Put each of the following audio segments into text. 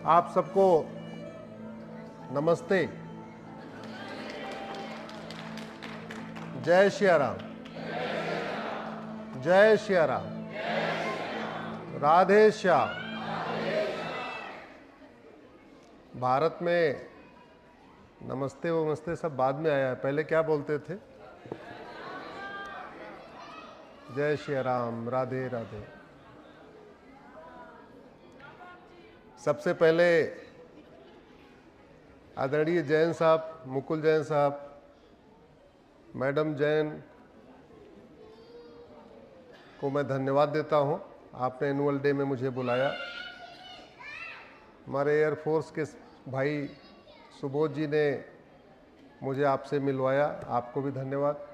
आप सबको नमस्ते। जय श्री राम। जय श्री राम। राधे श्याम। भारत में नमस्ते वमस्ते सब बाद में आया है, पहले क्या बोलते थे? जय श्री राम, राधे राधे। सबसे पहले आदरणीय जैन साहब, मुकुल जैन साहब, मैडम जैन को मैं धन्यवाद देता हूं, आपने एनुअल डे में मुझे बुलाया। हमारे एयरफोर्स के भाई सुबोध जी ने मुझे आपसे मिलवाया, आपको भी धन्यवाद।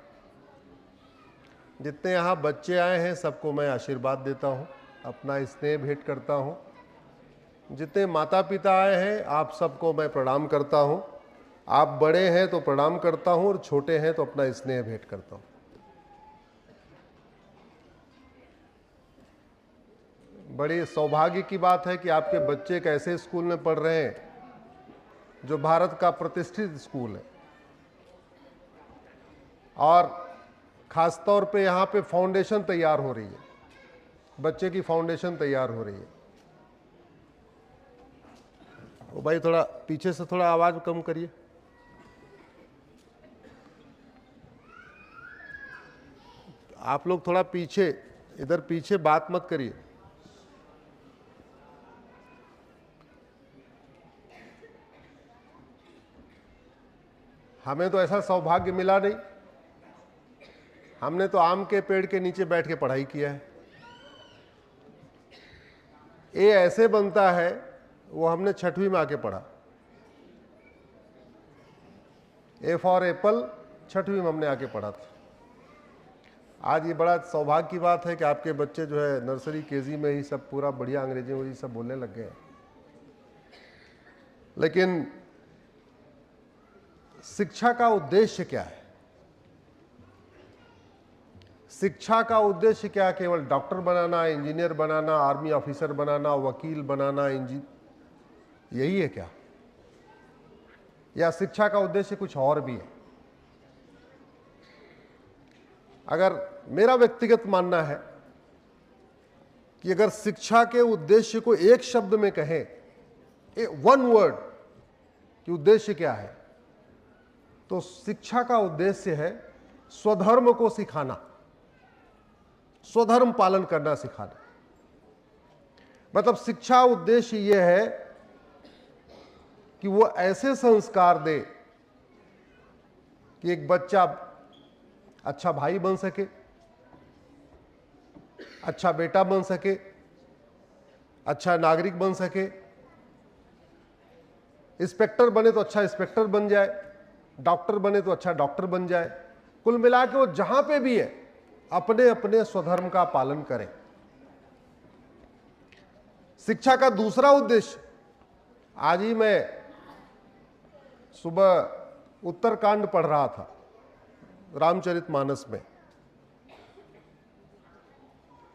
जितने यहाँ बच्चे आए हैं सबको मैं आशीर्वाद देता हूँ, अपना स्नेह भेंट करता हूँ। जितने माता पिता आए हैं आप सबको मैं प्रणाम करता हूँ। आप बड़े हैं तो प्रणाम करता हूँ और छोटे हैं तो अपना स्नेह भेंट करता हूँ। बड़ी सौभाग्य की बात है कि आपके बच्चे एक ऐसे स्कूल में पढ़ रहे हैं जो भारत का प्रतिष्ठित स्कूल है, और खास तौर पे यहाँ पे फाउंडेशन तैयार हो रही है, बच्चे की फाउंडेशन तैयार हो रही है। ओ भाई थोड़ा पीछे से थोड़ा आवाज कम करिए। आप लोग थोड़ा पीछे, इधर पीछे बात मत करिए। हमें तो ऐसा सौभाग्य मिला नहीं, हमने तो आम के पेड़ के नीचे बैठ के पढ़ाई किया है। ये ऐसे बनता है, वो हमने 6वीं में आके पढ़ा। ए फॉर एप्पल 6वीं में हमने आके पढ़ा था। आज ये बड़ा सौभाग्य की बात है कि आपके बच्चे जो है नर्सरी केजी में ही सब पूरा बढ़िया अंग्रेजी वही सब बोलने लग गए हैं। लेकिन शिक्षा का उद्देश्य क्या है? शिक्षा का उद्देश्य क्या? केवल डॉक्टर बनाना, इंजीनियर बनाना, आर्मी ऑफिसर बनाना, वकील बनाना, यही है क्या? या शिक्षा का उद्देश्य कुछ और भी है? अगर मेरा व्यक्तिगत मानना है कि अगर शिक्षा के उद्देश्य को एक शब्द में कहें, वन वर्ड कि उद्देश्य क्या है, तो शिक्षा का उद्देश्य है स्वधर्म को सिखाना, स्वधर्म पालन करना सिखाना। मतलब शिक्षा उद्देश्य यह है कि वो ऐसे संस्कार दे कि एक बच्चा अच्छा भाई बन सके, अच्छा बेटा बन सके, अच्छा नागरिक बन सके, इंस्पेक्टर बने तो अच्छा इंस्पेक्टर बन जाए, डॉक्टर बने तो अच्छा डॉक्टर बन जाए। कुल मिला के वो जहां पे भी है अपने अपने स्वधर्म का पालन करें। शिक्षा का दूसरा उद्देश्य, आज ही मैं सुबह उत्तरकांड पढ़ रहा था रामचरितमानस में,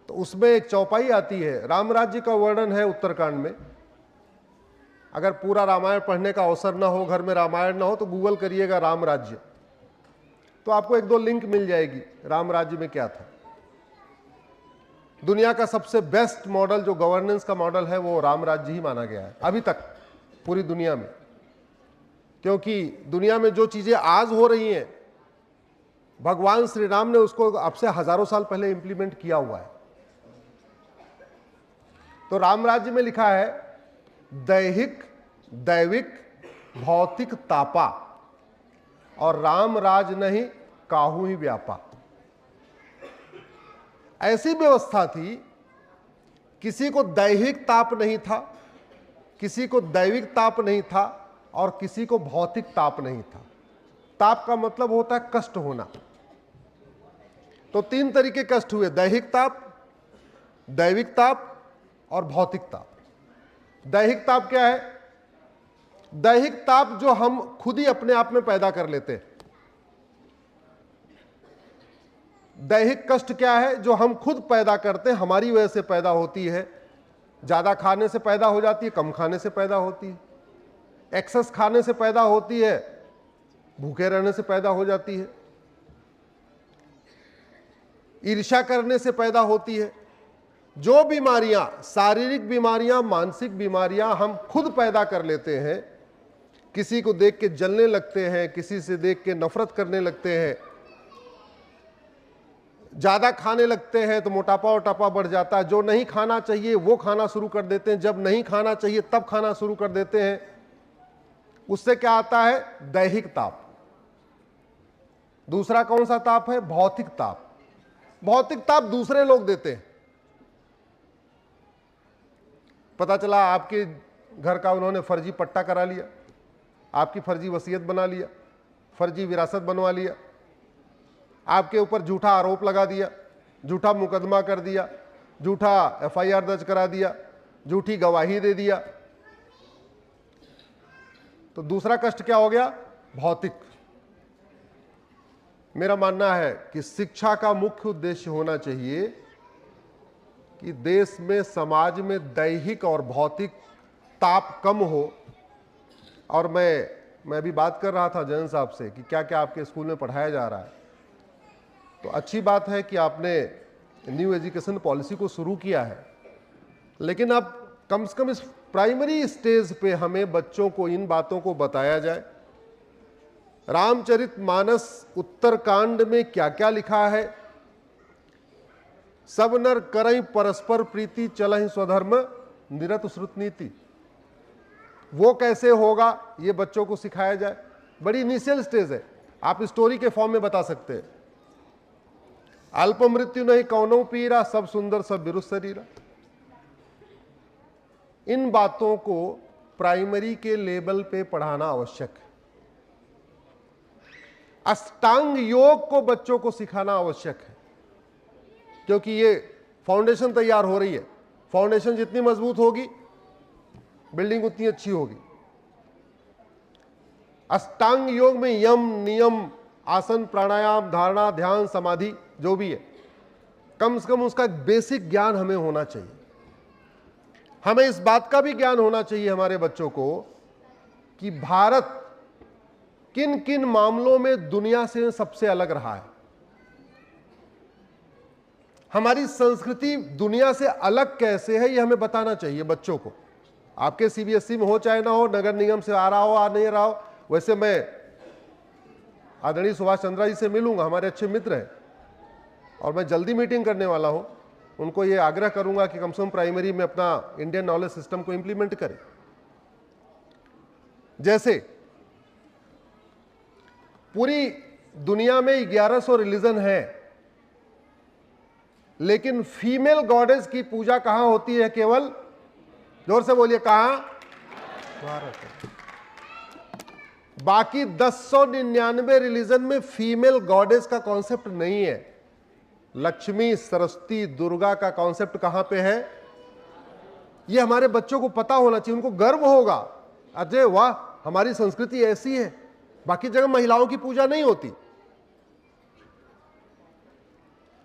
तो उसमें एक चौपाई आती है, राम राज्य का वर्णन है उत्तरकांड में। अगर पूरा रामायण पढ़ने का अवसर ना हो, घर में रामायण ना हो, तो गूगल करिएगा राम राज्य, तो आपको 1-2 लिंक मिल जाएगी राम राज्य में क्या था। दुनिया का सबसे बेस्ट मॉडल जो गवर्नेंस का मॉडल है वो राम राज्य ही माना गया है अभी तक पूरी दुनिया में, क्योंकि दुनिया में जो चीजें आज हो रही हैं भगवान श्री राम ने उसको अब से हजारों साल पहले इंप्लीमेंट किया हुआ है। तो राम राज्य में लिखा है दैहिक दैविक भौतिक तापा, और राम राज नहीं काहू ही व्यापा। ऐसी व्यवस्था थी, किसी को दैहिक ताप नहीं था, किसी को दैविक ताप नहीं था, और किसी को भौतिक ताप नहीं था। ताप का मतलब होता है कष्ट होना। तो 3 तरीके कष्ट हुए, दैहिक ताप, दैविक ताप और भौतिक ताप। दैहिक ताप क्या है? दैहिक ताप जो हम खुद ही अपने आप में पैदा कर लेते हैं। दैहिक कष्ट क्या है? जो हम खुद पैदा करते हैं, हमारी वजह से पैदा होती है। ज्यादा खाने से पैदा हो जाती है, कम खाने से पैदा होती है, एक्सेस खाने से पैदा होती है, भूखे रहने से पैदा हो जाती है, ईर्ष्या करने से पैदा होती है। जो बीमारियां, शारीरिक बीमारियां, मानसिक बीमारियां हम खुद पैदा कर लेते हैं, किसी को देख के जलने लगते हैं, किसी से देख के नफरत करने लगते हैं, ज्यादा खाने लगते हैं तो मोटापा वोटापा बढ़ जाता है, जो नहीं खाना चाहिए वो खाना शुरू कर देते हैं, जब नहीं खाना चाहिए तब खाना शुरू कर देते हैं। उससे क्या आता है? दैहिक ताप। दूसरा कौन सा ताप है? भौतिक ताप। भौतिक ताप दूसरे लोग देते हैं। पता चला आपके घर का उन्होंने फर्जी पट्टा करा लिया, आपकी फर्जी वसीयत बना लिया, फर्जी विरासत बनवा लिया, आपके ऊपर झूठा आरोप लगा दिया, झूठा मुकदमा कर दिया, झूठा एफआईआर दर्ज करा दिया, झूठी गवाही दे दिया। तो दूसरा कष्ट क्या हो गया? भौतिक। मेरा मानना है कि शिक्षा का मुख्य उद्देश्य होना चाहिए कि देश में, समाज में दैहिक और भौतिक ताप कम हो। और मैं अभी बात कर रहा था जैन साहब से कि क्या क्या आपके स्कूल में पढ़ाया जा रहा है। तो अच्छी बात है कि आपने न्यू एजुकेशन पॉलिसी को शुरू किया है, लेकिन अब कम से कम इस प्राइमरी स्टेज पे हमें बच्चों को इन बातों को बताया जाए। रामचरितमानस उत्तरकांड में क्या क्या लिखा है? सब नर करई परस्पर प्रीति, चलहि स्वधर्म निरत श्रुत नीति। वो कैसे होगा ये बच्चों को सिखाया जाए। बड़ी इनिशियल स्टेज है, आप स्टोरी के फॉर्म में बता सकते हैं। अल्प मृत्यु नहीं कौनो पीरा, सब सुंदर सब बिरु शरीरा। इन बातों को प्राइमरी के लेवल पे पढ़ाना आवश्यक है। अष्टांग योग को बच्चों को सिखाना आवश्यक है, क्योंकि ये फाउंडेशन तैयार हो रही है। फाउंडेशन जितनी मजबूत होगी, बिल्डिंग उतनी अच्छी होगी। अष्टांग योग में यम, नियम, आसन, प्राणायाम, धारणा, ध्यान, समाधि जो भी है, कम से कम उसका बेसिक ज्ञान हमें होना चाहिए। हमें इस बात का भी ज्ञान होना चाहिए हमारे बच्चों को कि भारत किन किन मामलों में दुनिया से सबसे अलग रहा है। हमारी संस्कृति दुनिया से अलग कैसे है, यह हमें बताना चाहिए बच्चों को। आपके सीबीएसई में हो चाहे ना हो, नगर निगम से आ रहा हो, आ नहीं रहा हो। वैसे मैं आदरणीय सुभाष चंद्रा जी से मिलूंगा, हमारे अच्छे मित्र हैं, और मैं जल्दी मीटिंग करने वाला हूं। उनको ये आग्रह करूंगा कि कम से कम प्राइमरी में अपना इंडियन नॉलेज सिस्टम को इंप्लीमेंट करें। जैसे पूरी दुनिया में 1100 रिलीजन है, लेकिन फीमेल गॉडेस की पूजा कहां होती है? केवल, जोर से बोलिए, कहां? भारत। बाकी 1099 रिलीजन में फीमेल गॉडेस का कॉन्सेप्ट नहीं है। लक्ष्मी, सरस्वती, दुर्गा का कॉन्सेप्ट कहां पे है? ये हमारे बच्चों को पता होना चाहिए, उनको गर्व होगा, अजय वाह हमारी संस्कृति ऐसी है। बाकी जगह महिलाओं की पूजा नहीं होती।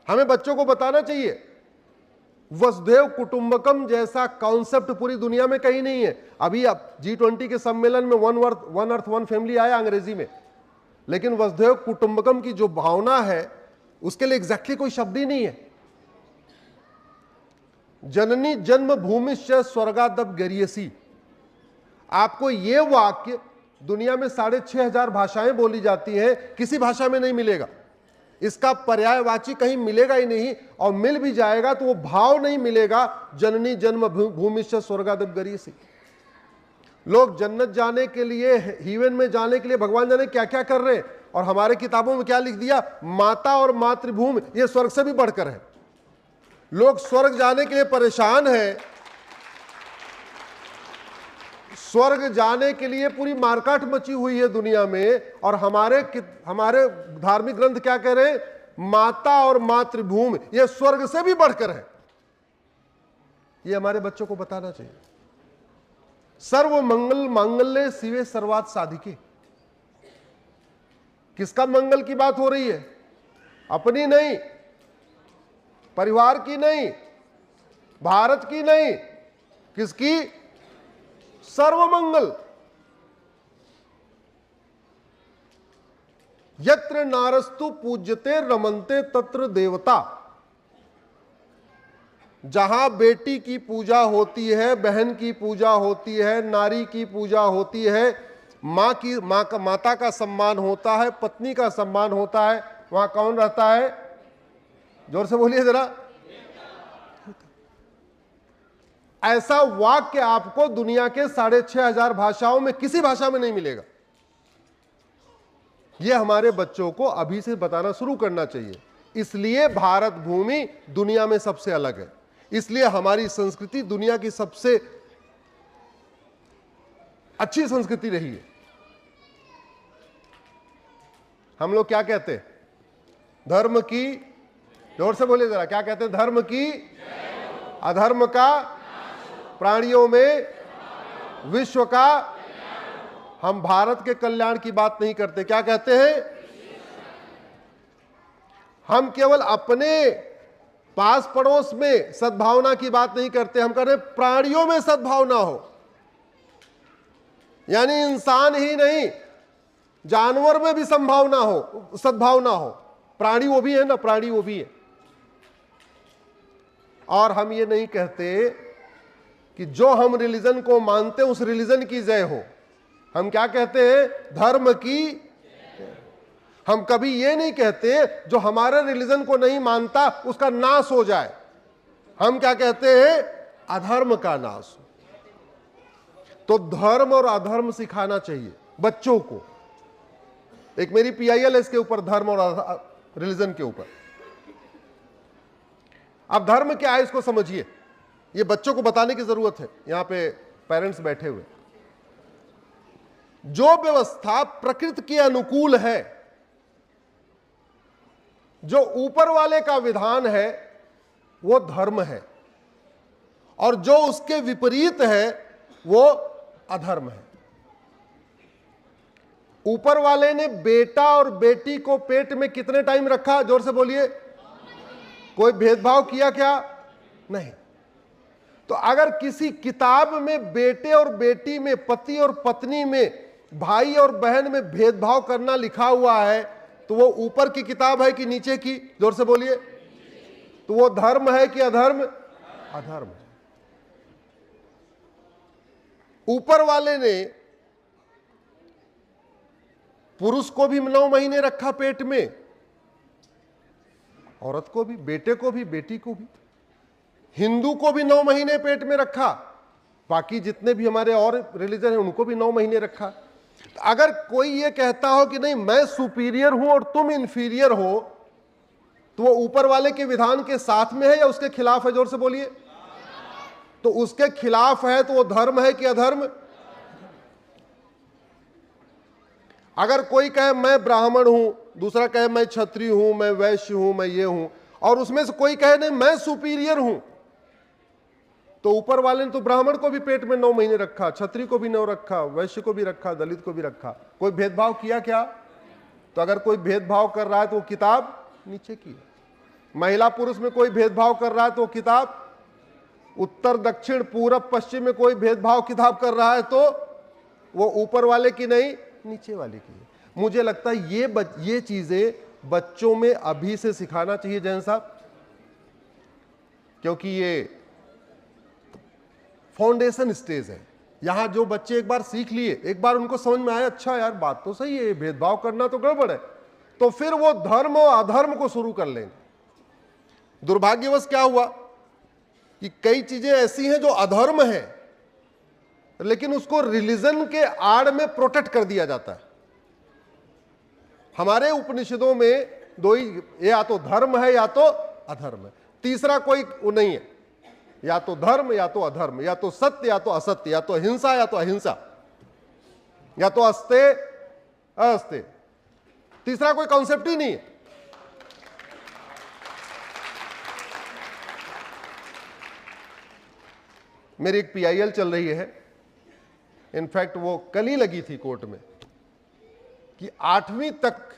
हमें बच्चों को बताना चाहिए वसुधैव कुटुंबकम जैसा कॉन्सेप्ट पूरी दुनिया में कहीं नहीं है। अभी अब G20 के सम्मेलन में वन अर्थ वन फैमिली आया अंग्रेजी में, लेकिन वसुधैव कुटुंबकम की जो भावना है उसके लिए एग्जैक्टली कोई शब्द ही नहीं है। जननी जन्म भूमिश्च स्वर्गादप गरीयसी। आपको यह वाक्य दुनिया में 6500 भाषाएं बोली जाती हैं, किसी भाषा में नहीं मिलेगा। इसका पर्यायवाची कहीं मिलेगा ही नहीं, और मिल भी जाएगा तो वो भाव नहीं मिलेगा। जननी जन्म भूमिश्च स्वर्गादप गरीयसी। लोग जन्नत जाने के लिए, हेवन में जाने के लिए भगवान जाने क्या क्या कर रहे हैं, और हमारे किताबों में क्या लिख दिया? माता और मातृभूमि ये स्वर्ग से भी बढ़कर है। लोग स्वर्ग जाने के लिए परेशान हैं, स्वर्ग जाने के लिए पूरी मारकाट मची हुई है दुनिया में, और हमारे धार्मिक ग्रंथ क्या कह रहे हैं? माता और मातृभूमि ये स्वर्ग से भी बढ़कर है। ये हमारे बच्चों को बताना चाहिए। सर्व मंगल मांगल्ये शिवे सर्वार्थ साधिके। किसका मंगल की बात हो रही है? अपनी नहीं, परिवार की नहीं, भारत की नहीं, किसकी? सर्वमंगल। यत्र नारस्तु पूज्यते रमन्ते तत्र देवता। जहां बेटी की पूजा होती है, बहन की पूजा होती है, नारी की पूजा होती है, माता का सम्मान होता है, पत्नी का सम्मान होता है, वहां कौन रहता है? जोर से बोलिए जरा। ऐसा वाक्य आपको दुनिया के 6,500 भाषाओं में किसी भाषा में नहीं मिलेगा। यह हमारे बच्चों को अभी से बताना शुरू करना चाहिए। इसलिए भारत भूमि दुनिया में सबसे अलग है, इसलिए हमारी संस्कृति दुनिया की सबसे अच्छी संस्कृति रही है। हम लोग क्या कहते हैं? धर्म की, जोर से बोलिए जरा, क्या कहते हैं? धर्म की, अधर्म का, प्राणियों में विश्व का। हम भारत के कल्याण की बात नहीं करते, क्या कहते हैं? हम केवल अपने पास पड़ोस में सद्भावना की बात नहीं करते, हम कह रहे हैं प्राणियों में सद्भावना हो। यानी इंसान ही नहीं, जानवर में भी संभावना हो, सद्भावना हो। प्राणी वो भी है ना, प्राणी वो भी है। और हम ये नहीं कहते कि जो हम रिलीजन को मानते हैं उस रिलीजन की जय हो। हम क्या कहते हैं? धर्म की। हम कभी ये नहीं कहते जो हमारे रिलीजन को नहीं मानता उसका नाश हो जाए। हम क्या कहते हैं? अधर्म का नाश हो। तो धर्म और अधर्म सिखाना चाहिए बच्चों को। एक मेरी PIL है इसके ऊपर, धर्म और रिलीजन के ऊपर। अब धर्म क्या है इसको समझिए, ये बच्चों को बताने की जरूरत है। यहां पे पेरेंट्स बैठे हुए। जो व्यवस्था प्रकृति के अनुकूल है, जो ऊपर वाले का विधान है, वो धर्म है, और जो उसके विपरीत है वो अधर्म है। ऊपर वाले ने बेटा और बेटी को पेट में कितने टाइम रखा? जोर से बोलिए। कोई भेदभाव किया क्या? नहीं। तो अगर किसी किताब में बेटे और बेटी में, पति और पत्नी में, भाई और बहन में भेदभाव करना लिखा हुआ है, तो वो ऊपर की किताब है कि नीचे की? जोर से बोलिए। तो वो धर्म है कि अधर्म? अधर्म है। ऊपर वाले ने पुरुष को भी 9 महीने रखा पेट में, औरत को भी, बेटे को भी, बेटी को भी। हिंदू को भी 9 महीने पेट में रखा, बाकी जितने भी हमारे और रिलीजन है उनको भी 9 महीने रखा। तो अगर कोई ये कहता हो कि नहीं मैं सुपीरियर हूं और तुम इंफीरियर हो, तो वो ऊपर वाले के विधान के साथ में है या उसके खिलाफ है? जोर से बोलिए। तो उसके खिलाफ है तो वो धर्म है कि अधर्म? अगर कोई कहे मैं ब्राह्मण हूं, दूसरा कहे मैं क्षत्रिय हूं, मैं वैश्य हूं, मैं ये हूं, और उसमें से कोई कहे नहीं मैं सुपीरियर हूं, तो ऊपर वाले ने तो ब्राह्मण को भी पेट में 9 महीने रखा, क्षत्रिय को भी 9 रखा, वैश्य को भी रखा, दलित को भी रखा। कोई भेदभाव किया क्या? तो अगर कोई भेदभाव कर रहा है तो वो किताब नीचे की है। महिला पुरुष में कोई भेदभाव कर रहा है तो वो किताब, उत्तर दक्षिण पूरब पश्चिम में कोई भेदभाव किताब कर रहा है तो वो ऊपर वाले की नहीं, नीचे वाले की है। मुझे लगता है ये चीजें बच्चों में अभी से सिखाना चाहिए जैन साहब, क्योंकि ये फाउंडेशन स्टेज है। यहां जो बच्चे एक बार सीख लिए, एक बार उनको समझ में आया अच्छा यार बात तो सही है, भेदभाव करना तो गड़बड़ है, तो फिर वो धर्म और अधर्म को शुरू कर लेंगे। दुर्भाग्यवश क्या हुआ कि कई चीजें ऐसी हैं जो अधर्म है, लेकिन उसको रिलीजन के आड़ में प्रोटेक्ट कर दिया जाता है। हमारे उपनिषदों में दो ही, या तो धर्म है या तो अधर्म है, तीसरा कोई वो नहीं है। या तो धर्म या तो अधर्म, या तो सत्य या तो असत्य, या तो हिंसा या तो अहिंसा, या तो अस्ते अस्ते, तीसरा कोई कॉन्सेप्ट ही नहीं है। मेरी एक PIL चल रही है, इनफैक्ट वो कल ही लगी थी कोर्ट में, कि 8वीं तक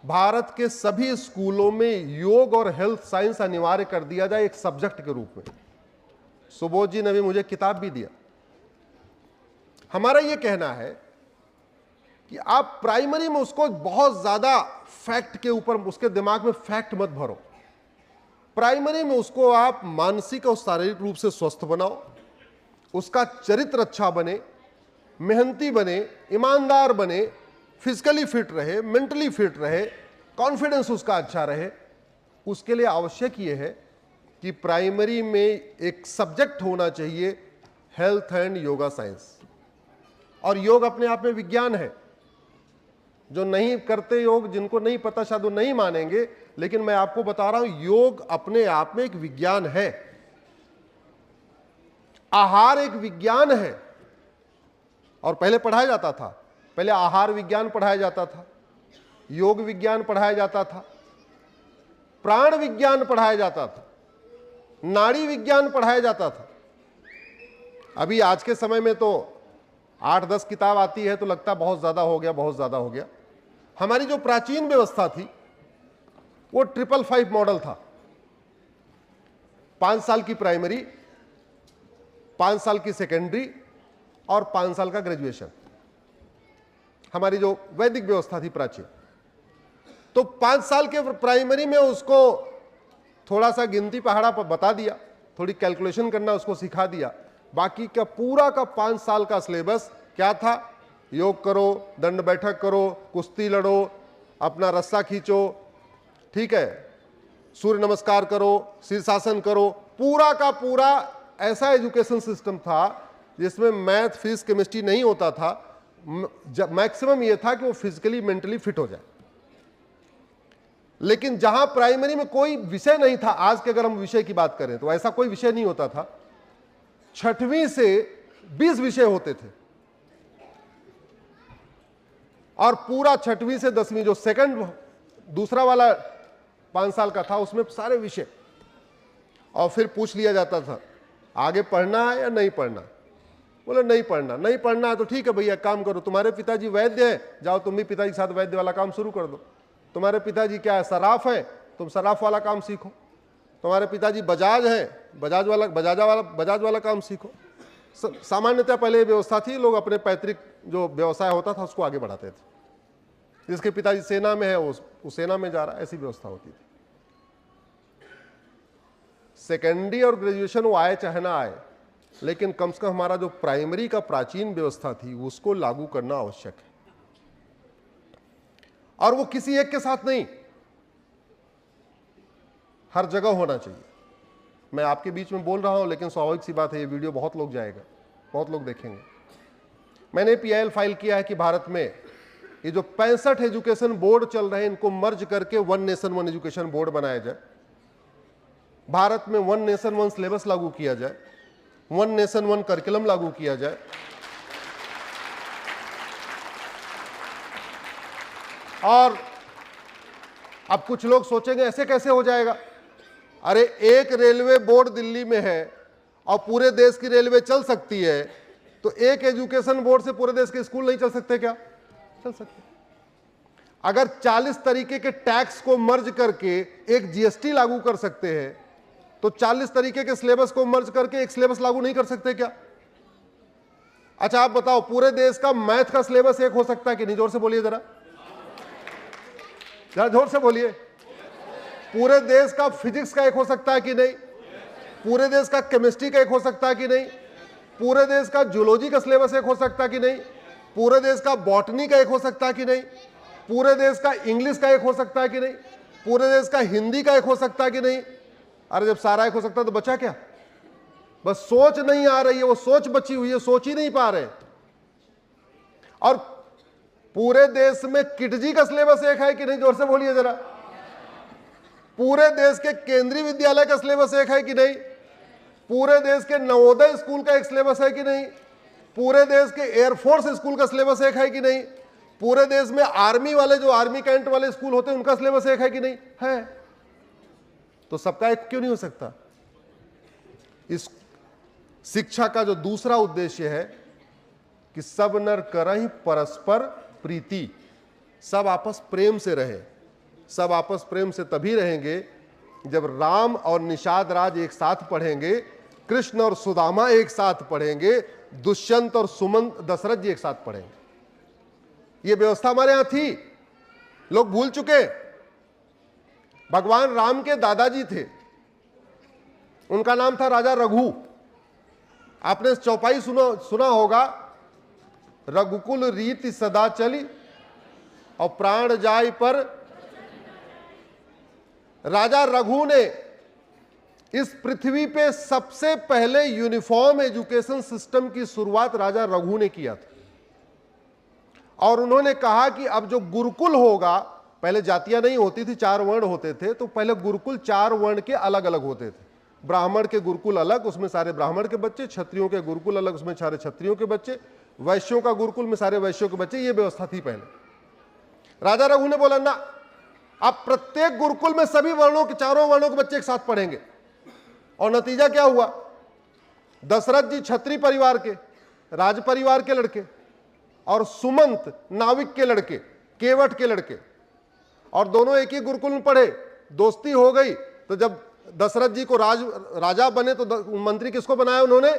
भारत के सभी स्कूलों में योग और हेल्थ साइंस अनिवार्य कर दिया जाए एक सब्जेक्ट के रूप में। सुबोध जी ने भी मुझे किताब भी दिया। हमारा यह कहना है कि आप प्राइमरी में उसको बहुत ज्यादा फैक्ट के ऊपर, उसके दिमाग में फैक्ट मत भरो। प्राइमरी में उसको आप मानसिक और शारीरिक रूप से स्वस्थ बनाओ, उसका चरित्र अच्छा बने, मेहनती बने, ईमानदार बने, फिजिकली फिट रहे, मेंटली फिट रहे, कॉन्फिडेंस उसका अच्छा रहे। उसके लिए आवश्यक यह है कि प्राइमरी में एक सब्जेक्ट होना चाहिए हेल्थ एंड योगा साइंस। और योग अपने आप में विज्ञान है। जो नहीं करते योग, जिनको नहीं पता शायद वो नहीं मानेंगे, लेकिन मैं आपको बता रहा हूं योग अपने आप में एक विज्ञान है। आहार एक विज्ञान है और पहले पढ़ाया जाता था। पहले आहार विज्ञान पढ़ाया जाता था, योग विज्ञान पढ़ाया जाता था, प्राण विज्ञान पढ़ाया जाता था, नाड़ी विज्ञान पढ़ाया जाता था। अभी आज के समय में तो 8-10 किताब आती है तो लगता है बहुत ज्यादा हो गया, बहुत ज्यादा हो गया। हमारी जो प्राचीन व्यवस्था थी वो 555 मॉडल था। 5 साल की प्राइमरी, 5 साल की सेकेंडरी और 5 साल का ग्रेजुएशन, हमारी जो वैदिक व्यवस्था थी प्राचीन। तो 5 साल के प्राइमरी में उसको थोड़ा सा गिनती पहाड़ा पर बता दिया, थोड़ी कैलकुलेशन करना उसको सिखा दिया। बाकी का पूरा का 5 साल का सिलेबस क्या था? योग करो, दंड बैठक करो, कुश्ती लड़ो, अपना रस्सा खींचो, ठीक है, सूर्य नमस्कार करो, शीर्षासन करो। पूरा का पूरा ऐसा एजुकेशन सिस्टम था जिसमें मैथ, फिजिक्स, केमिस्ट्री नहीं होता था। मैक्सिमम यह था कि वो फिजिकली मेंटली फिट हो जाए। लेकिन जहां प्राइमरी में कोई विषय नहीं था, आज के अगर हम विषय की बात करें तो ऐसा कोई विषय नहीं होता था। 6वीं से 20 विषय होते थे और पूरा 6वीं से 10वीं जो सेकंड दूसरा वाला 5 साल का था उसमें सारे विषय। और फिर पूछ लिया जाता था आगे पढ़ना है या नहीं पढ़ना। बोले नहीं पढ़ना। नहीं पढ़ना है तो ठीक है भैया, काम करो, तुम्हारे पिताजी वैद्य है, जाओ तुम भी पिताजी के साथ वैद्य वाला काम शुरू कर दो। तुम्हारे पिताजी क्या है, सराफ है, तुम सराफ वाला काम सीखो। तुम्हारे पिताजी बजाज है, बजाज वाला काम सीखो। सामान्यतः पहले व्यवस्था थी, लोग अपने पैतृक जो व्यवसाय होता था उसको आगे बढ़ाते थे। जिसके पिताजी सेना में है वो सेना में जा रहा है, ऐसी व्यवस्था होती थी। सेकेंडरी और ग्रेजुएशन वो आए चाहे ना आए, लेकिन कम से कम हमारा जो प्राइमरी का प्राचीन व्यवस्था थी उसको लागू करना आवश्यक है। और वो किसी एक के साथ नहीं, हर जगह होना चाहिए। मैं आपके बीच में बोल रहा हूं, लेकिन स्वाभाविक सी बात है ये वीडियो बहुत लोग जाएगा, बहुत लोग देखेंगे। मैंने PIL फाइल किया है कि भारत में ये जो 65 एजुकेशन बोर्ड चल रहे हैं इनको मर्ज करके 1 नेशन 1 एजुकेशन बोर्ड बनाया जाए। भारत में 1 नेशन 1 सिलेबस लागू किया जाए, 1 नेशन 1 करिकुलम लागू किया जाए। और अब कुछ लोग सोचेंगे ऐसे कैसे हो जाएगा? अरे एक रेलवे बोर्ड दिल्ली में है और पूरे देश की रेलवे चल सकती है, तो एक एजुकेशन बोर्ड से पूरे देश के स्कूल नहीं चल सकते क्या? चल सकते। अगर 40 तरीके के टैक्स को मर्ज करके एक GST लागू कर सकते हैं, तो 40 तरीके के सिलेबस को मर्ज करके एक सिलेबस लागू नहीं कर सकते क्या? अच्छा आप बताओ, पूरे देश का मैथ का सिलेबस एक हो सकता है कि नहीं? जोर से बोलिए, जरा जोर से बोलिए। पूरे देश का फिजिक्स का एक हो सकता है कि नहीं? पूरे देश का केमिस्ट्री का एक हो सकता है कि नहीं? पूरे देश का जूलॉजी का सिलेबस एक हो सकता है कि नहीं? पूरे देश का बॉटनी का एक हो सकता है कि नहीं? पूरे देश का इंग्लिश का एक हो सकता है कि नहीं? पूरे देश का हिंदी का एक हो सकता है कि नहीं? अरे जब सारा एक हो सकता है तो बचा क्या? बस सोच नहीं आ रही है, वो सोच बची हुई है, सोच ही नहीं पा रहे। और पूरे देश में किटजी का सिलेबस एक है कि नहीं? जोर से बोलिए जरा। पूरे देश के केंद्रीय विद्यालय का सिलेबस एक है कि नहीं? पूरे देश के नवोदय स्कूल का एक सिलेबस है कि नहीं? पूरे देश के एयरफोर्स स्कूल का सिलेबस एक है कि नहीं? पूरे देश में आर्मी वाले जो आर्मी कैंट वाले स्कूल होते हैं उनका सिलेबस एक है कि नहीं? है। तो सबका एक क्यों नहीं हो सकता? इस शिक्षा का जो दूसरा उद्देश्य है कि सब नर करहि परस्पर प्रीति, सब आपस प्रेम से रहे। सब आपस प्रेम से तभी रहेंगे जब राम और निषाद राज एक साथ पढ़ेंगे कृष्ण और सुदामा एक साथ पढ़ेंगे, दुष्यंत और सुमंत दशरथ जी एक साथ पढ़ेंगे। ये व्यवस्था हमारे यहां थी, लोग भूल चुके। भगवान राम के दादाजी थे, उनका नाम था राजा रघु। आपने चौपाई सुना होगा, रघुकुल रीति सदा चली और प्राण जाय पर। राजा रघु ने इस पृथ्वी पे सबसे पहले यूनिफॉर्म एजुकेशन सिस्टम की शुरुआत राजा रघु ने किया था। और उन्होंने कहा कि अब जो गुरुकुल होगा, पहले जातियां नहीं होती थी, 4 वर्ण होते थे, तो पहले गुरुकुल 4 वर्ण के अलग अलग होते थे। ब्राह्मण के गुरुकुल अलग, उसमें सारे ब्राह्मण के बच्चे, क्षत्रियों के गुरुकुल अलग, उसमें सारे क्षत्रियों के बच्चे, वैश्यों का गुरुकुल में सारे वैश्यों के बच्चे। ये व्यवस्था थी पहले। राजा रघु ने बोला ना, अब प्रत्येक गुरुकुल में सभी वर्णों के, 4 वर्णों के बच्चे एक साथ पढ़ेंगे। और नतीजा क्या हुआ? दशरथ जी क्षत्रिय परिवार के, राज परिवार के लड़के, और सुमंत नाविक के लड़के, केवट के लड़के, और दोनों एक ही गुरुकुल में पढ़े। दोस्ती हो गई। तो जब दशरथ जी को राजा बने तो मंत्री किसको बनाया उन्होंने?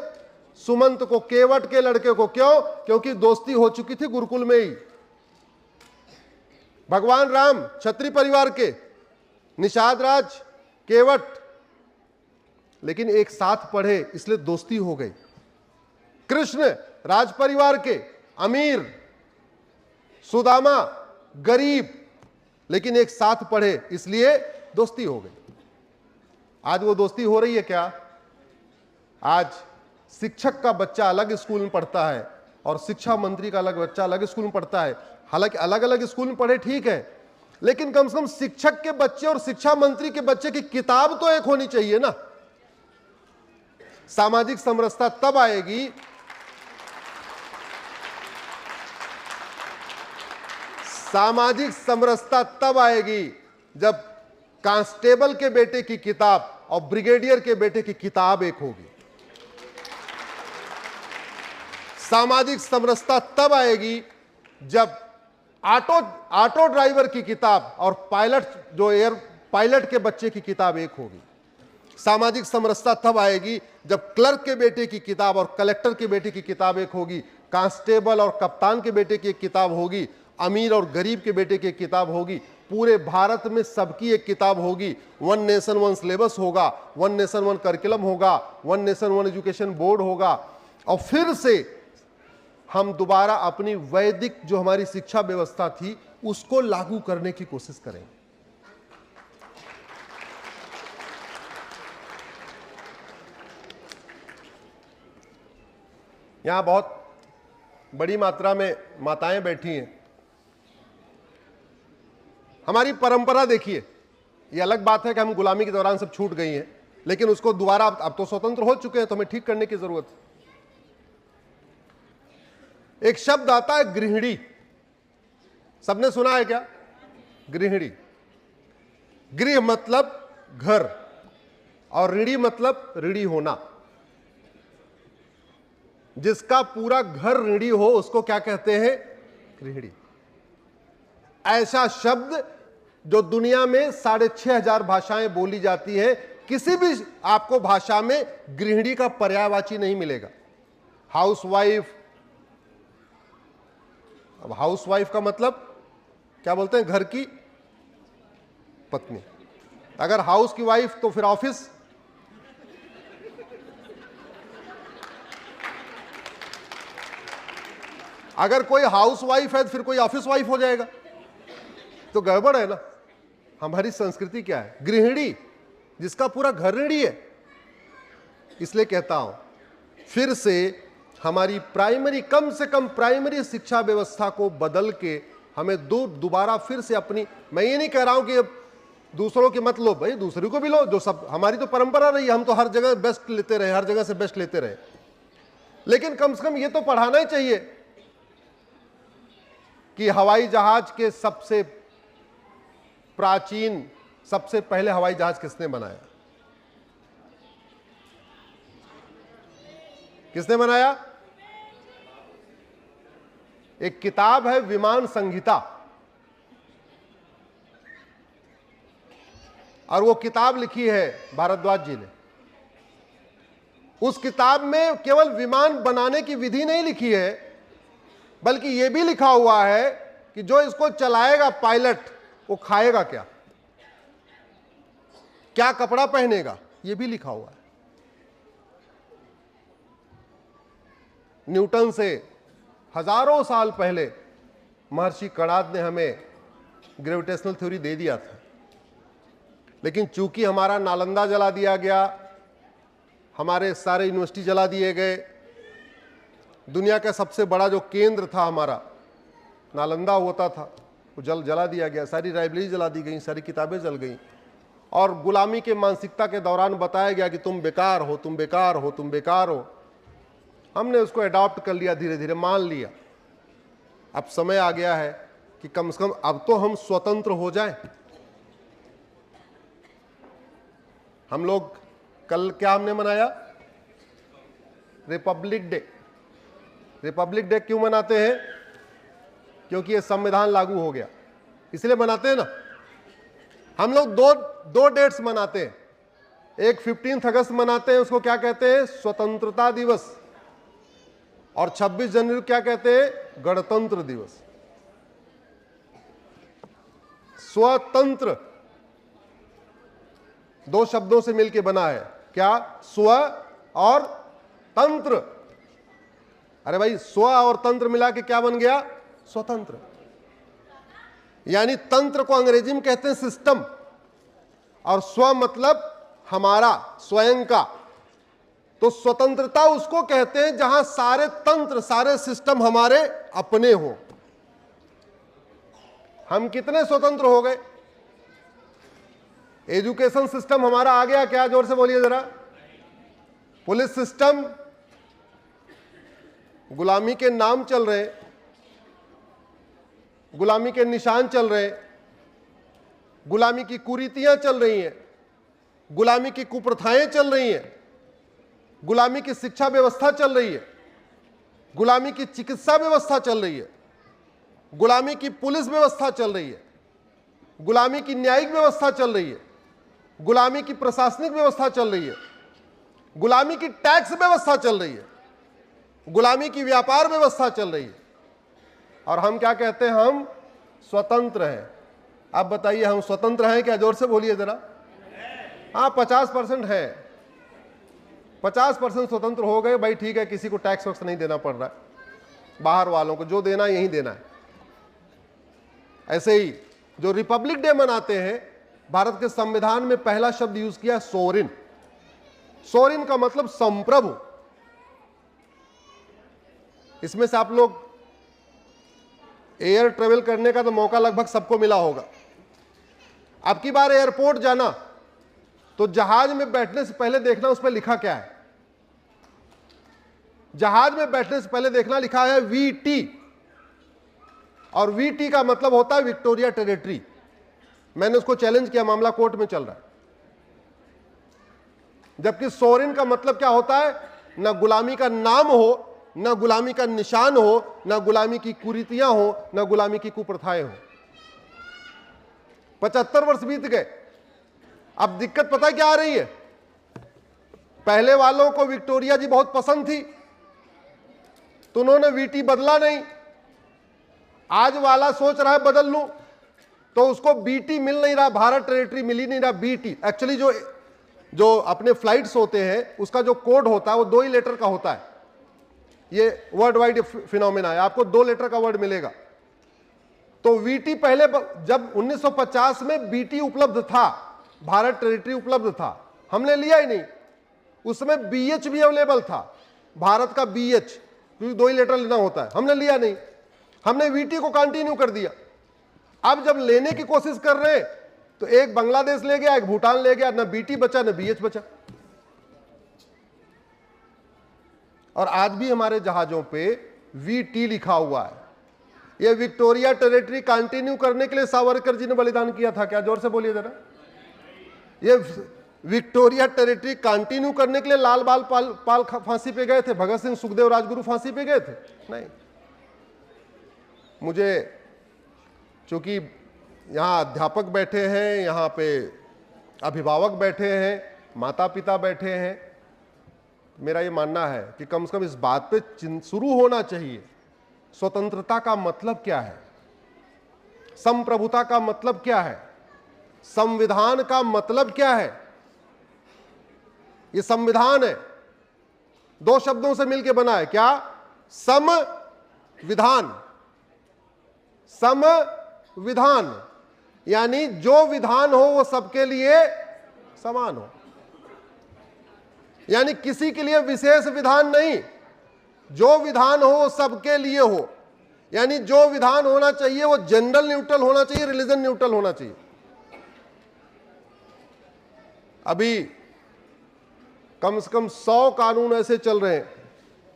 सुमंत को, केवट के लड़के को। क्यों? क्योंकि दोस्ती हो चुकी थी गुरुकुल में ही। भगवान राम क्षत्रिय परिवार के, निषाद राज, केवट, लेकिन एक साथ पढ़े इसलिए दोस्ती हो गई। कृष्ण राज परिवार के, अमीर, सुदामा गरीब, लेकिन एक साथ पढ़े इसलिए दोस्ती हो गई। आज वो दोस्ती हो रही है क्या? आज शिक्षक का बच्चा अलग स्कूल में पढ़ता है और शिक्षा मंत्री का अलग बच्चा अलग स्कूल में पढ़ता है। हालांकि अलग अलग स्कूल में पढ़े ठीक है, लेकिन कम से कम शिक्षक के बच्चे और शिक्षा मंत्री के बच्चे की किताब तो एक होनी चाहिए ना। सामाजिक समरसता तब आएगी, सामाजिक समरसता तब आएगी जब कांस्टेबल के बेटे की किताब और ब्रिगेडियर के बेटे की किताब एक होगी। सामाजिक समरसता तब आएगी जब ऑटो ड्राइवर की किताब और पायलट, जो एयर पायलट के बच्चे की किताब एक होगी। सामाजिक समरसता तब आएगी जब क्लर्क के बेटे की किताब और कलेक्टर के बेटे की किताब एक होगी, कांस्टेबल और कप्तान के बेटे की एक किताब होगी, अमीर और गरीब के बेटे की एक किताब होगी। पूरे भारत में सबकी एक किताब होगी। 1 नेशन 1 सिलेबस होगा, 1 नेशन 1 करिकुलम होगा, 1 नेशन 1 एजुकेशन बोर्ड होगा। और फिर से हम दोबारा अपनी वैदिक जो हमारी शिक्षा व्यवस्था थी उसको लागू करने की कोशिश करेंगे। यहां बहुत बड़ी मात्रा में माताएं बैठी हैं। हमारी परंपरा देखिए, ये अलग बात है कि हम गुलामी के दौरान सब छूट गई हैं, लेकिन उसको दोबारा अब तो स्वतंत्र हो चुके हैं, तो हमें ठीक करने की जरूरत है। एक शब्द आता है गृहिणी, सबने सुना है क्या? गृहिणी। गृह मतलब घर और ऋणी मतलब ऋणी होना। जिसका पूरा घर ऋणी हो उसको क्या कहते हैं? गृहिणी। ऐसा शब्द जो दुनिया में 6,500 भाषाएं बोली जाती है, किसी भी आपको भाषा में गृहिणी का पर्यायवाची नहीं मिलेगा। हाउसवाइफ, अब हाउसवाइफ का मतलब क्या बोलते हैं? घर की पत्नी। अगर हाउस की वाइफ तो फिर ऑफिस। अगर कोई हाउसवाइफ है तो फिर कोई ऑफिस वाइफ हो जाएगा, तो गड़बड़ है ना। हमारी संस्कृति क्या है? गृहिणी, जिसका पूरा घर ऋणी है। इसलिए कहता हूं फिर से हमारी प्राइमरी, कम से कम प्राइमरी शिक्षा व्यवस्था को बदल के हमें दोबारा फिर से अपनी, मैं ये नहीं कह रहा हूं कि दूसरों की मत लो, भाई दूसरे को भी लो, जो सब हमारी तो परंपरा रही, हम तो हर जगह बेस्ट लेते रहे, हर जगह से बेस्ट लेते रहे, लेकिन कम से कम ये तो पढ़ाना ही चाहिए कि हवाई जहाज के सबसे प्राचीन, सबसे पहले हवाई जहाज किसने बनाया? किसने बनाया? एक किताब है विमान संहिता, और वो किताब लिखी है भारद्वाज जी ने। उस किताब में केवल विमान बनाने की विधि नहीं लिखी है, बल्कि यह भी लिखा हुआ है कि जो इसको चलाएगा पायलट, वो खाएगा क्या, क्या कपड़ा पहनेगा, यह भी लिखा हुआ है। न्यूटन से हजारों साल पहले महर्षि कणाद ने हमें ग्रेविटेशनल थ्योरी दे दिया था, लेकिन चूंकि हमारा नालंदा जला दिया गया, हमारे सारे यूनिवर्सिटी जला दिए गए, दुनिया का सबसे बड़ा जो केंद्र था हमारा नालंदा होता था, वो जला दिया गया, सारी लाइब्रेरी जला दी गई, सारी किताबें जल गई, और गुलामी के मानसिकता के दौरान बताया गया कि तुम बेकार हो, तुम बेकार हो, तुम बेकार हो। हमने उसको अडॉप्ट कर लिया, धीरे धीरे मान लिया। अब समय आ गया है कि कम से कम अब तो हम स्वतंत्र हो जाएं। हम लोग कल क्या हमने मनाया? Republic day. रिपब्लिक डे क्यों मनाते हैं? क्योंकि ये संविधान लागू हो गया, इसलिए मनाते हैं ना। हम लोग दो डेट्स मनाते हैं, एक 15 अगस्त मनाते हैं, उसको क्या कहते हैं? स्वतंत्रता दिवस। और 26 जनवरी को क्या कहते हैं? गणतंत्र दिवस। स्वतंत्र दो शब्दों से मिलकर बना है, क्या? स्व और तंत्र। अरे भाई, स्व और तंत्र मिला के क्या बन गया? स्वतंत्र। यानी तंत्र को अंग्रेजी में कहते हैं सिस्टम, और स्व मतलब हमारा, स्वयं का। तो स्वतंत्रता उसको कहते हैं जहां सारे तंत्र, सारे सिस्टम हमारे अपने हो। हम कितने स्वतंत्र हो गए? एजुकेशन सिस्टम हमारा आ गया क्या? जोर से बोलिए जरा। पुलिस सिस्टम, गुलामी के नाम चल रहे, गुलामी के निशान चल रहे, गुलामी की कुरीतियां चल रही हैं, गुलामी की कुप्रथाएं चल रही हैं, गुलामी की शिक्षा व्यवस्था चल रही है, गुलामी की चिकित्सा व्यवस्था चल रही है, गुलामी की पुलिस व्यवस्था चल रही है, गुलामी की न्यायिक व्यवस्था चल रही है, गुलामी की प्रशासनिक व्यवस्था चल रही है, गुलामी की टैक्स व्यवस्था चल रही है, गुलामी की व्यापार व्यवस्था चल रही है। और हम क्या कहते हैं? हम स्वतंत्र हैं। आप बताइए, हम स्वतंत्र हैं क्या? जोर से बोलिए जरा। हाँ, 50% है। 50% स्वतंत्र हो गए भाई, ठीक है, किसी को टैक्स वैक्स नहीं देना पड़ रहा है, बाहर वालों को जो देना यही देना है। ऐसे ही जो रिपब्लिक डे मनाते हैं, भारत के संविधान में पहला शब्द यूज किया सोरिन। सोरिन का मतलब संप्रभु। इसमें से आप लोग एयर ट्रेवल करने का तो मौका लगभग सबको मिला होगा। अब की बार एयरपोर्ट जाना तो जहाज में बैठने से पहले देखना उस पर लिखा क्या है। जहाज में बैठने से पहले देखना लिखा है VT, और VT का मतलब होता है विक्टोरिया टेरिटरी। मैंने उसको चैलेंज किया, मामला कोर्ट में चल रहा है। जबकि सोरिन का मतलब क्या होता है? ना गुलामी का नाम हो, ना गुलामी का निशान हो, ना गुलामी की कुरीतियां हो, ना गुलामी की कुप्रथाएं हो। 75 वर्ष बीत गए। अब दिक्कत पता क्या आ रही है? पहले वालों को विक्टोरिया जी बहुत पसंद थी, तो उन्होंने VT बदला नहीं। आज वाला सोच रहा है बदल लूं, तो उसको BT मिल नहीं रहा, भारत टेरिटरी मिल ही नहीं रहा, BT। एक्चुअली जो अपने फ्लाइट्स होते हैं, उसका जो कोड होता है वो 2 ही लेटर का होता है। ये वर्ल्ड वाइड फिनोमेना है, आपको 2 लेटर का वर्ड मिलेगा। तो VT पहले, जब 1950 में BT उपलब्ध था, भारत टेरिटरी उपलब्ध था, हमने लिया ही नहीं। उस समय BH भी अवेलेबल था, भारत का BH, क्योंकि 2 ही लेटर लेना होता है, हमने लिया नहीं। हमने VT को कंटिन्यू कर दिया। अब जब लेने की कोशिश कर रहे तो एक बांग्लादेश ले गया, एक भूटान ले गया, ना BT बचा ना BH बचा। और आज भी हमारे जहाजों पे VT लिखा हुआ है। ये विक्टोरिया टेरिटरी कंटिन्यू करने के लिए सावरकर जी ने बलिदान किया था क्या? जोर से बोलिए जरा। ये विक्टोरिया टेरिटरी कंटिन्यू करने के लिए लाल बाल पाल फांसी पे गए थे? भगत सिंह, सुखदेव, राजगुरु फांसी पे गए थे? नहीं। मुझे चूंकि यहाँ अध्यापक बैठे हैं, यहाँ पे अभिभावक बैठे हैं, माता पिता बैठे हैं, मेरा ये मानना है कि कम से कम इस बात पे शुरू होना चाहिए, स्वतंत्रता का मतलब क्या है, संप्रभुता का मतलब क्या है, संविधान का मतलब क्या है। ये संविधान है, दो शब्दों से मिलकर बना है, क्या? संविधान। संविधान यानी जो विधान हो वो सबके लिए समान हो, यानी किसी के लिए विशेष विधान नहीं, जो विधान हो वो सबके लिए हो। यानी जो विधान होना चाहिए वो जेंडर न्यूट्रल होना चाहिए, रिलीजन न्यूट्रल होना चाहिए। अभी कम से कम 100 कानून ऐसे चल रहे हैं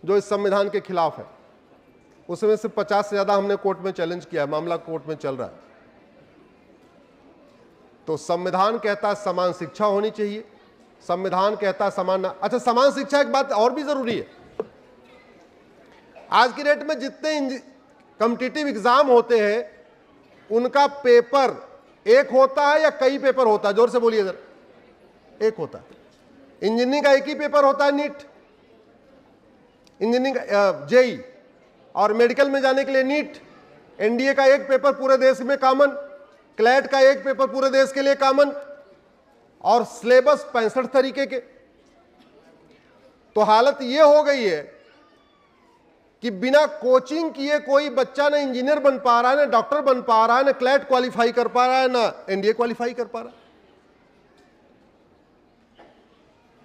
जो इस संविधान के खिलाफ है, उसमें से 50 से ज्यादा हमने कोर्ट में चैलेंज किया है, मामला कोर्ट में चल रहा है। तो संविधान कहता है समान शिक्षा होनी चाहिए, संविधान कहता है समान। अच्छा, समान शिक्षा एक बात और भी जरूरी है। आज की डेट में जितने कॉम्पिटिटिव एग्जाम होते हैं उनका पेपर एक होता है या कई पेपर होता है? जोर से बोलिए जरा। एक होता है। इंजीनियरिंग का एक ही पेपर होता है, नीट, इंजीनियरिंग जेई, और मेडिकल में जाने के लिए नीट। एनडीए का एक पेपर पूरे देश में कॉमन, क्लैट का एक पेपर पूरे देश के लिए कॉमन, और सिलेबस 65 तरीके के। तो हालत यह हो गई है कि बिना कोचिंग किए कोई बच्चा ना इंजीनियर बन पा रहा है, ना डॉक्टर बन पा रहा है, ना क्लैट क्वालिफाई कर पा रहा है, ना एनडीए क्वालिफाई कर पा रहा है।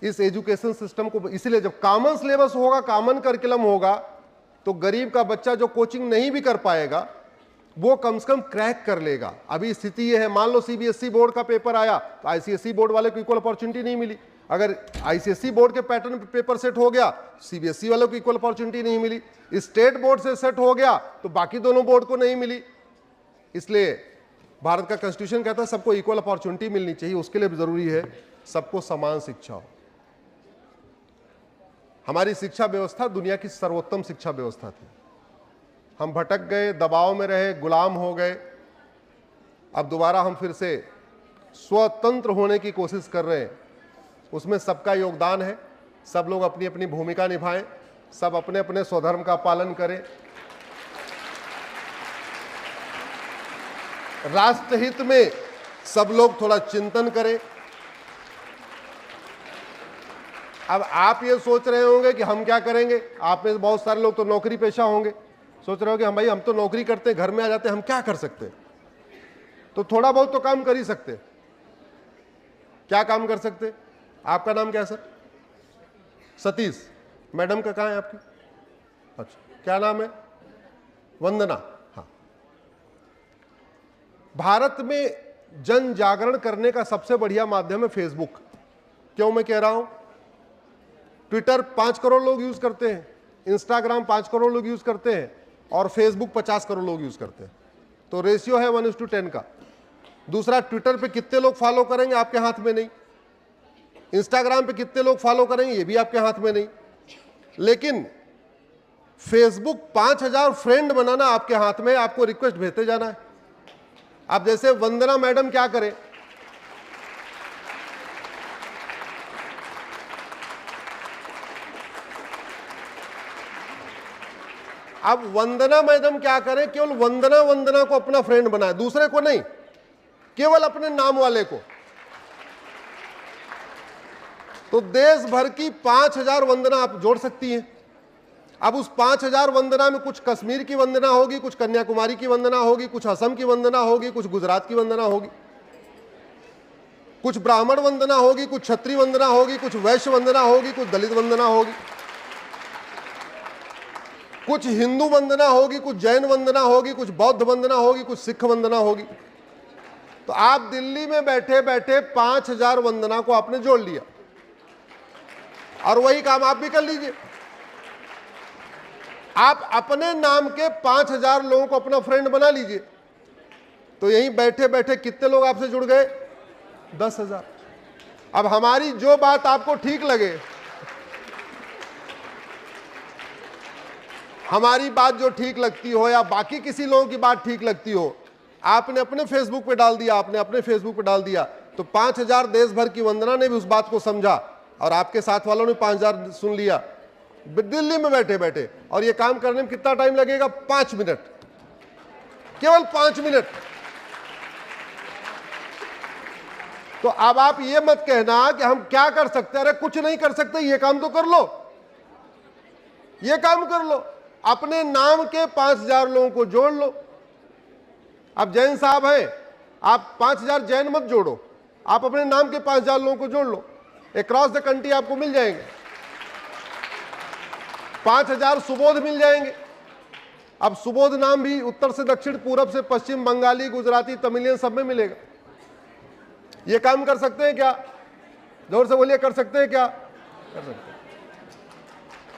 इस एजुकेशन सिस्टम को, इसलिए जब कॉमन सिलेबस होगा, कॉमन करिकुलम होगा, तो गरीब का बच्चा जो कोचिंग नहीं भी कर पाएगा वो कम से कम क्रैक कर लेगा। अभी स्थिति ये है, मान लो सीबीएसई बोर्ड का पेपर आया तो आईसीएसई बोर्ड वाले को इक्वल अपॉर्चुनिटी नहीं मिली। अगर आईसीएसई बोर्ड के पैटर्न पे पेपर सेट हो गया, सीबीएसई वालों को इक्वल अपॉर्चुनिटी नहीं मिली। स्टेट बोर्ड से सेट हो गया तो बाकी दोनों बोर्ड को नहीं मिली। इसलिए भारत का कॉन्स्टिट्यूशन कहता है सबको इक्वल अपॉर्चुनिटी मिलनी चाहिए। उसके लिए भी जरूरी है सबको समान शिक्षा हो। हमारी शिक्षा व्यवस्था दुनिया की सर्वोत्तम शिक्षा व्यवस्था थी। हम भटक गए, दबाव में रहे, गुलाम हो गए। अब दोबारा हम फिर से स्वतंत्र होने की कोशिश कर रहे हैं। उसमें सबका योगदान है, सब लोग अपनी अपनी भूमिका निभाएं, सब अपने अपने स्वधर्म का पालन करें, राष्ट्रहित में सब लोग थोड़ा चिंतन करें। अब आप ये सोच रहे होंगे कि हम क्या करेंगे, आप में बहुत सारे लोग तो नौकरी पेशा होंगे, सोच रहे हो कि हम भाई हम तो नौकरी करते हैं, घर में आ जाते हैं, हम क्या कर सकते हैं? तो थोड़ा बहुत तो काम कर ही सकते। क्या काम कर सकते? आपका नाम क्या है सर? सतीश। मैडम का कहाँ है आपकी? अच्छा, क्या नाम है? वंदना। हाँ, भारत में जन जागरण करने का सबसे बढ़िया माध्यम है फेसबुक। क्यों मैं कह रहा हूं? ट्विटर 5 करोड़ लोग यूज करते हैं, इंस्टाग्राम 5 करोड़ लोग यूज करते हैं, और फेसबुक 50 करोड़ लोग यूज करते हैं। तो रेशियो है 1:10 का। दूसरा, ट्विटर पे कितने लोग फॉलो करेंगे आपके हाथ में नहीं, इंस्टाग्राम पे कितने लोग फॉलो करेंगे ये भी आपके हाथ में नहीं, लेकिन फेसबुक 5000 फ्रेंड बनाना आपके हाथ में, आपको रिक्वेस्ट भेजते जाना है। अब जैसे वंदना मैडम क्या करें, अब वंदना मैडम क्या करें, केवल वंदना को अपना फ्रेंड बनाए, दूसरे को नहीं, केवल अपने नाम वाले को। तो देश भर की 5000 वंदना आप जोड़ सकती हैं। अब उस 5000 वंदना में कुछ कश्मीर की वंदना होगी, कुछ कन्याकुमारी की वंदना होगी, कुछ असम की वंदना होगी, कुछ गुजरात की वंदना होगी, कुछ ब्राह्मण वंदना होगी, कुछ क्षत्रिय वंदना होगी, कुछ वैश्य वंदना होगी, कुछ दलित वंदना होगी, कुछ हिंदू वंदना होगी, कुछ जैन वंदना होगी, कुछ बौद्ध वंदना होगी, कुछ सिख वंदना होगी। तो आप दिल्ली में बैठे बैठे 5000 वंदना को आपने जोड़ लिया, और वही काम आप भी कर लीजिए। आप अपने नाम के 5000 लोगों को अपना फ्रेंड बना लीजिए। तो यहीं बैठे बैठे कितने लोग आपसे जुड़ गए? 10,000। अब हमारी जो बात आपको ठीक लगे, हमारी बात जो ठीक लगती हो या बाकी किसी लोगों की बात ठीक लगती हो, आपने अपने फेसबुक पे डाल दिया, आपने अपने फेसबुक पे डाल दिया, तो 5000 देश भर की वंदना ने भी उस बात को समझा और आपके साथ वालों ने 5,000 सुन लिया दिल्ली में बैठे बैठे, और ये काम करने में कितना टाइम लगेगा? 5 मिनट, केवल 5 मिनट। तो अब आप ये मत कहना कि हम क्या कर सकते हैं, अरे कुछ नहीं कर सकते, ये काम तो कर लो, ये काम कर लो। अपने नाम के 5,000 लोगों को जोड़ लो। आप जैन साहब हैं, आप 5,000 जैन मत जोड़ो, आप अपने नाम के 5,000 लोगों को जोड़ लो, अक्रॉस द कंट्री आपको मिल जाएंगे। 5,000 सुबोध मिल जाएंगे। अब सुबोध नाम भी उत्तर से दक्षिण, पूरब से पश्चिम, बंगाली, गुजराती, तमिलियन सब में मिलेगा। ये काम कर सकते हैं क्या? जोर से बोलिए, कर सकते हैं क्या? कर सकते हैं।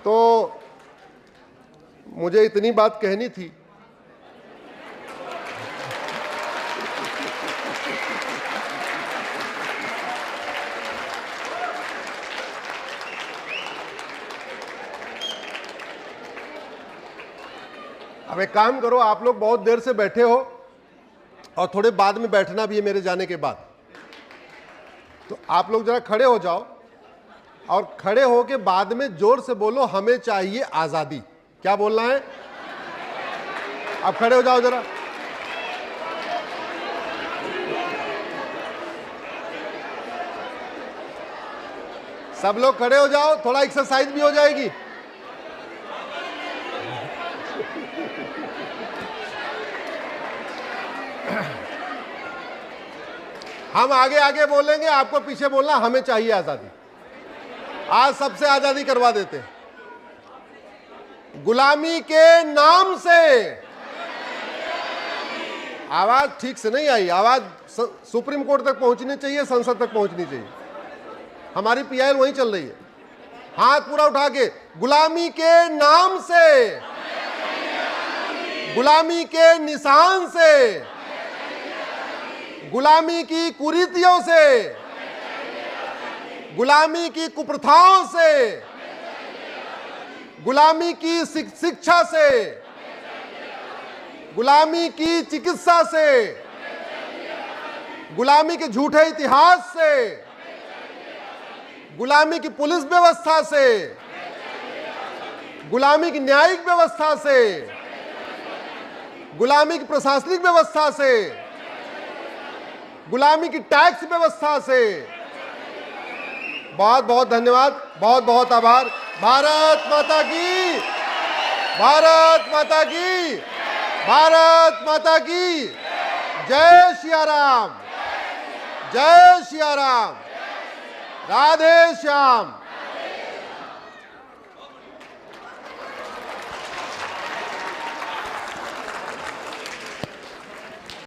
तो मुझे इतनी बात कहनी थी। अब एक काम करो, आप लोग बहुत देर से बैठे हो और थोड़े बाद में बैठना भी है मेरे जाने के बाद, तो आप लोग जरा खड़े हो जाओ और खड़े हो के बाद में जोर से बोलो, हमें चाहिए आजादी। क्या बोलना है? आप खड़े हो जाओ जरा। सब लोग खड़े हो जाओ, थोड़ा एक्सरसाइज भी हो जाएगी। हम आगे आगे बोलेंगे, आपको पीछे बोलना, हमें चाहिए आजादी। आज सबसे आजादी करवा देते हैं। गुलामी के नाम से, आवाज ठीक से नहीं आई, आवाज सुप्रीम कोर्ट तक पहुंचनी चाहिए, संसद तक पहुंचनी चाहिए। हमारी पीआईएल वहीं चल रही है। हाथ पूरा उठा के, गुलामी के नाम से, गुलामी के निशान से, गुलामी की कुरीतियों से, गुलामी की कुप्रथाओं से, गुलामी की शिक्षा से, गुलामी की चिकित्सा से, गुलामी के झूठे इतिहास से, गुलामी की पुलिस व्यवस्था से, गुलामी की न्यायिक व्यवस्था से, गुलामी की प्रशासनिक व्यवस्था से, गुलामी की टैक्स व्यवस्था से। बहुत बहुत धन्यवाद, बहुत बहुत आभार। भारत माता की, भारत माता की, भारत माता की। जय सिया राम, जय सिया राम, राधे श्याम।